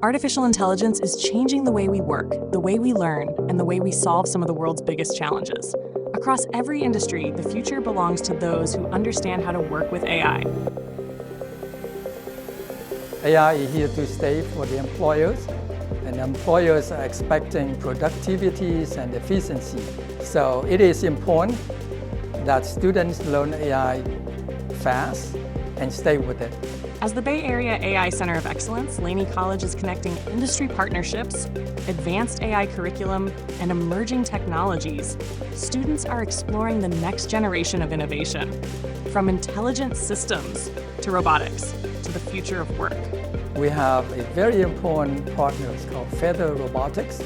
Artificial intelligence is changing the way we work, the way we learn, and the way we solve some of the world's biggest challenges. Across every industry, the future belongs to those who understand how to work with AI. AI is here to stay for the employers, and employers are expecting productivities and efficiency. So it is important that students learn AI fast and stay with it. As the Bay Area AI Center of Excellence, Laney College is connecting industry partnerships, advanced AI curriculum, and emerging technologies. Students are exploring the next generation of innovation, from intelligent systems to robotics to the future of work. We have a very important partner called Feather Robotics.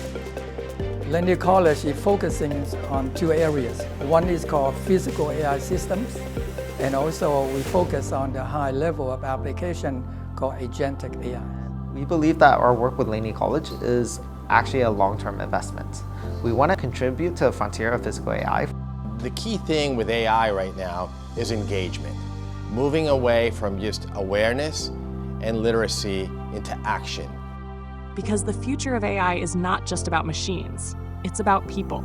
Laney College is focusing on two areas. One is called physical AI systems, and also we focus on the high level of application called Agentic AI. We believe that our work with Laney College is actually a long-term investment. We want to contribute to the frontier of physical AI. The key thing with AI right now is engagement, moving away from just awareness and literacy into action. Because the future of AI is not just about machines, it's about people.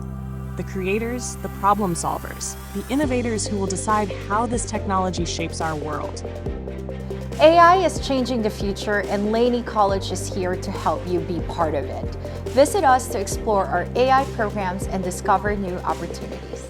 The creators, the problem solvers, the innovators who will decide how this technology shapes our world. AI is changing the future, and Laney College is here to help you be part of it. Visit us to explore our AI programs and discover new opportunities.